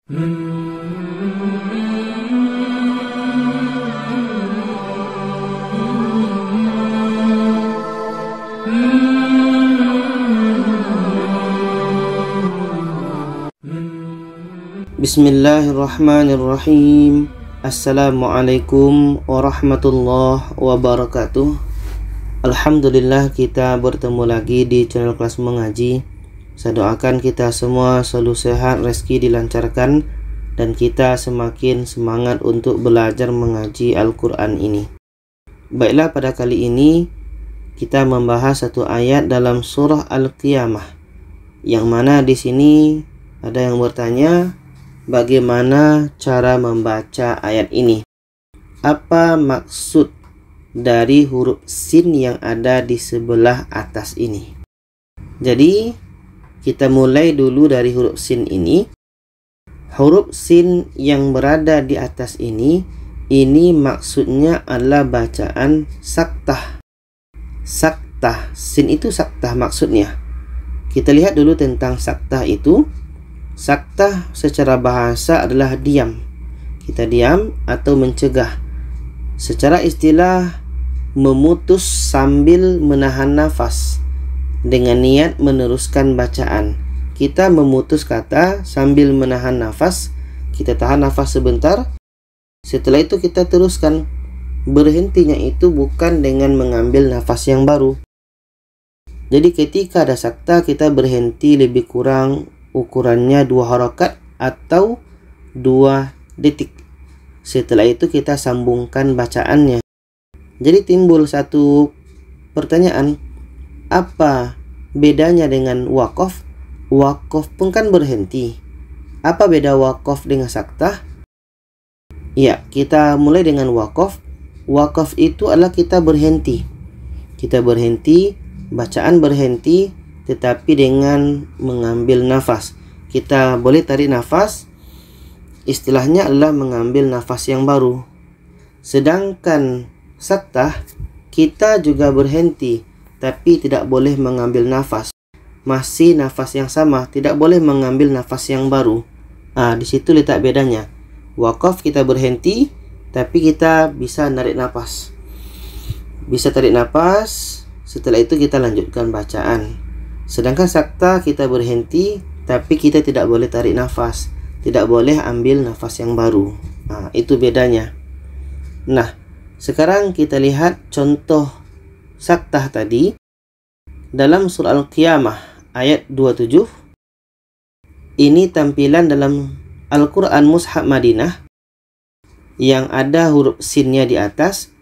Bismillahirrahmanirrahim. Assalamualaikum warahmatullahi wabarakatuh. Alhamdulillah, kita bertemu lagi di channel Kelas Mengaji. Saya doakan kita semua selalu sehat, rezeki dilancarkan, dan kita semakin semangat untuk belajar mengaji Al-Quran ini. Baiklah, pada kali ini kita membahas satu ayat dalam surah Al-Qiyamah, yang mana di sini ada yang bertanya, bagaimana cara membaca ayat ini? Apa maksud dari huruf sin yang ada di sebelah atas ini? Jadi, kita mulai dulu dari huruf sin ini. Huruf sin yang berada di atas ini maksudnya adalah bacaan saktah. Saktah, sin itu saktah maksudnya. Kita lihat dulu tentang saktah itu. Saktah secara bahasa adalah diam. Kita diam atau mencegah. Secara istilah, memutus sambil menahan nafas dengan niat meneruskan bacaan. Kita memutus kata sambil menahan nafas. Kita tahan nafas sebentar. Setelah itu kita teruskan. Berhentinya itu bukan dengan mengambil nafas yang baru. Jadi ketika ada saktah, kita berhenti lebih kurang ukurannya 2 harakat atau 2 detik. Setelah itu kita sambungkan bacaannya. Jadi timbul satu pertanyaan, apa bedanya dengan waqaf? Waqaf pun kan berhenti. Apa beda waqaf dengan saktah? Ya, kita mulai dengan waqaf. Waqaf itu adalah kita berhenti. Kita berhenti, bacaan berhenti, tetapi dengan mengambil nafas. Kita boleh tarik nafas, istilahnya adalah mengambil nafas yang baru. Sedangkan saktah, kita juga berhenti, tapi tidak boleh mengambil nafas. Masih nafas yang sama, tidak boleh mengambil nafas yang baru. Di situ letak bedanya. Waqaf kita berhenti, tapi kita bisa narik nafas. Bisa tarik nafas, setelah itu kita lanjutkan bacaan. Sedangkan saktah kita berhenti, tapi kita tidak boleh tarik nafas, tidak boleh ambil nafas yang baru. Itu bedanya. Nah, sekarang kita lihat contoh saktah tadi dalam surah Al-Qiyamah ayat 27. Ini tampilan dalam Al-Quran Mushaf Madinah yang ada huruf sinnya di atas,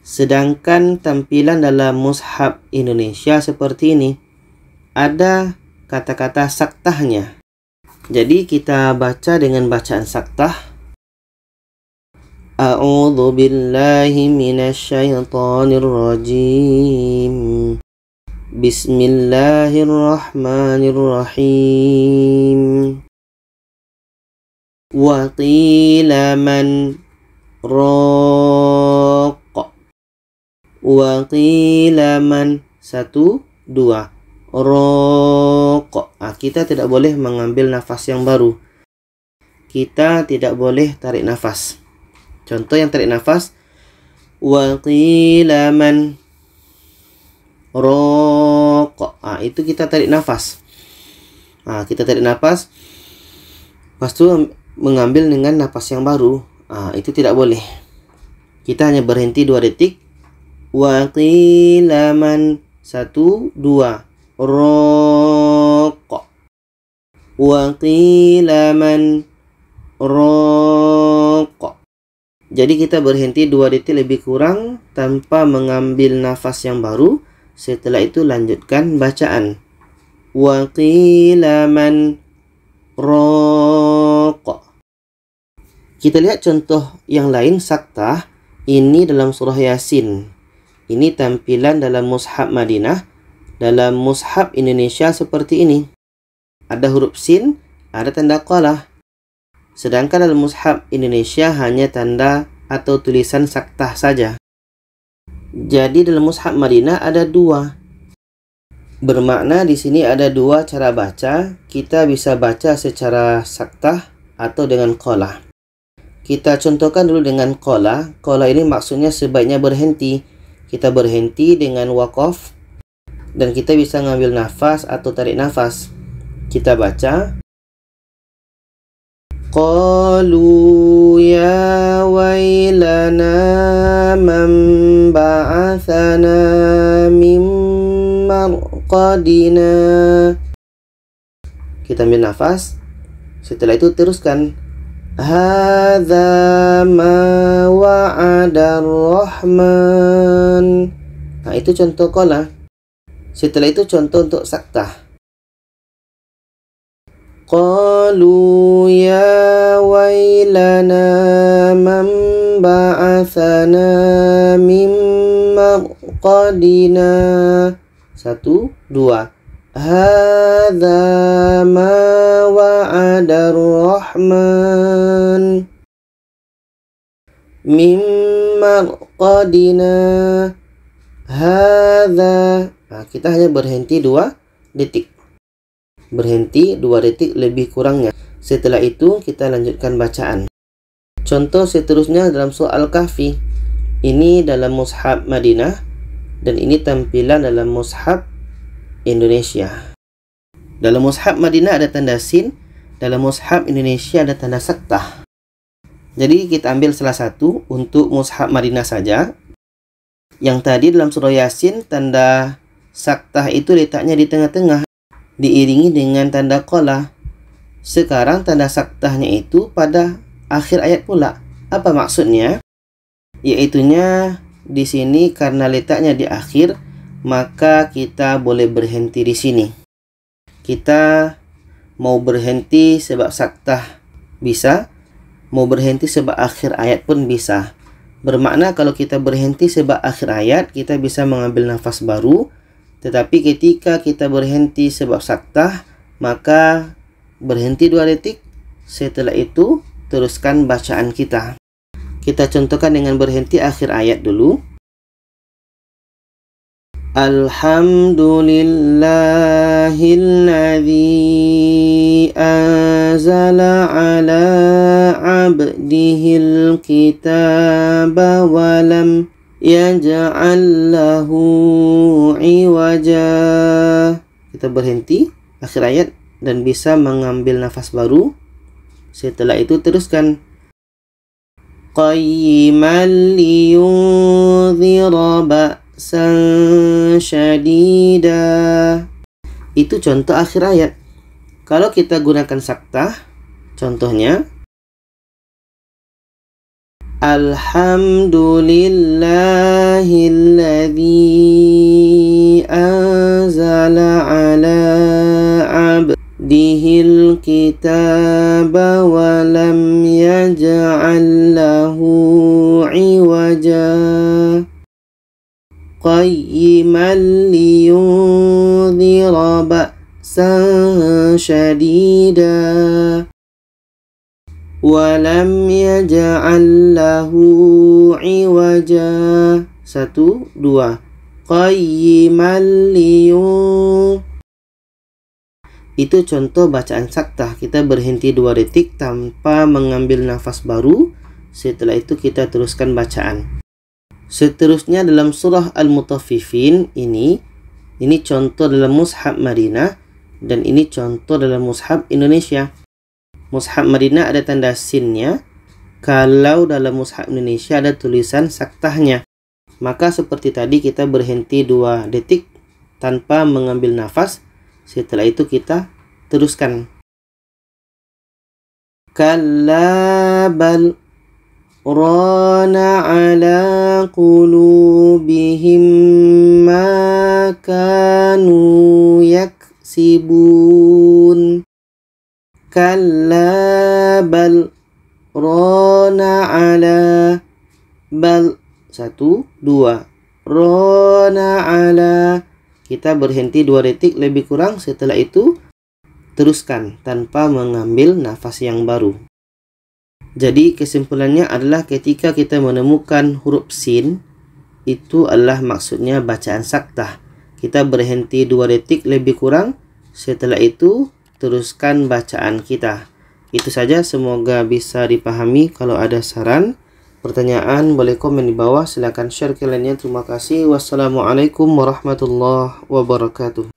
sedangkan tampilan dalam Mushaf Indonesia seperti ini, ada kata-kata saktahnya. Jadi kita baca dengan bacaan saktah. A'udzu billahi minasyaitonir rajim. Bismillahirrahmanirrahim. Wa qila man raq. Wa qila man 1 2 raq. Kita tidak boleh mengambil nafas yang baru. Kita tidak boleh tarik nafas. Contoh yang tarik nafas, wa qila man raq. Itu kita tarik nafas. Kita tarik nafas, lepas itu mengambil dengan nafas yang baru. Itu tidak boleh. Kita hanya berhenti 2 detik. Wa qila man 1 2 raq. Wa qila man raq. Jadi kita berhenti 2 detik lebih kurang tanpa mengambil nafas yang baru. Setelah itu lanjutkan bacaan. Wa qila man raq. Kita lihat contoh yang lain saktah. Ini dalam surah Yasin. Ini tampilan dalam Mushaf Madinah. Dalam Mushaf Indonesia seperti ini. Ada huruf sin, ada tanda qalah. Sedangkan dalam Mushaf Indonesia hanya tanda atau tulisan saktah saja. Jadi dalam Mushaf Madinah ada 2. Bermakna di sini ada 2 cara baca. Kita bisa baca secara saktah atau dengan qala. Kita contohkan dulu dengan qala. Qala ini maksudnya sebaiknya berhenti. Kita berhenti dengan waqaf dan kita bisa ngambil nafas atau tarik nafas. Kita baca qalu ya wailana man ba'athana min marqadina. Kita ambil nafas. Setelah itu teruskan hadza ma wa'ada ar-rahman. Nah, itu contoh qala. Setelah itu contoh untuk saktah. Qalu ya wailana man ba'athana min marqadina. 1, 2. Hadza ma wa'ada ar-rahman min marqadina. Hadza. Nah, kita hanya berhenti 2 detik. Berhenti 2 detik lebih kurangnya. Setelah itu kita lanjutkan bacaan. Contoh seterusnya dalam surah Al-Kahfi. Ini dalam mushaf Madinah dan ini tampilan dalam mushaf Indonesia. Dalam mushaf Madinah ada tanda sin, dalam mushaf Indonesia ada tanda saktah. Jadi kita ambil salah satu untuk mushaf Madinah saja. Yang tadi dalam surah Yasin tanda saktah itu letaknya di tengah-tengah, diiringi dengan tanda qala. Sekarang tanda saktahnya itu pada akhir ayat pula. Apa maksudnya? Yaitunya di sini karena letaknya di akhir, maka kita boleh berhenti di sini. Kita mau berhenti sebab saktah bisa, mau berhenti sebab akhir ayat pun bisa. Bermakna kalau kita berhenti sebab akhir ayat, kita bisa mengambil nafas baru. Tetapi ketika kita berhenti sebab saktah, maka berhenti 2 detik. Setelah itu teruskan bacaan kita. Kita contohkan dengan berhenti akhir ayat dulu. Alhamdulillahilladzi anzala ala abdihil kitaba wa lam yaj'al lahu iwaja. Kita berhenti akhir ayat dan bisa mengambil nafas baru. Setelah itu teruskan qayyiman liyunzira ba'san syadida. Itu contoh akhir ayat. Kalau kita gunakan saktah, contohnya Alhamdulillahilladzi anzala ala abdihil kitaba wa lam yaj'al lahu iwaja qayyiman liyunzira ba'san syadida walam yaj'al lahu iwaja. 1, 2. Qayyiman liyun. Itu contoh bacaan saktah. Kita berhenti 2 detik tanpa mengambil nafas baru. Setelah itu kita teruskan bacaan. Seterusnya dalam surah Al-Mutaffifin ini contoh dalam mushaf Madinah dan ini contoh dalam mushaf Indonesia. Mushaf Madinah ada tanda sinnya. Kalau dalam mushaf Indonesia ada tulisan saktahnya. Maka seperti tadi kita berhenti 2 detik tanpa mengambil nafas. Setelah itu kita teruskan. Kalla bal rana ala qulubihim ma kanu yaksibun. Kalla bal rana ala bal. 1, 2. Rana ala. Kita berhenti 2 detik lebih kurang. Setelah itu teruskan tanpa mengambil nafas yang baru. Jadi kesimpulannya adalah ketika kita menemukan huruf sin, itu adalah maksudnya bacaan saktah. Kita berhenti 2 detik lebih kurang. Setelah itu teruskan bacaan kita. Itu saja, semoga bisa dipahami. Kalau ada saran, pertanyaan, boleh komen di bawah. Silahkan share ke lainnya. Terima kasih. Wassalamualaikum warahmatullahi wabarakatuh.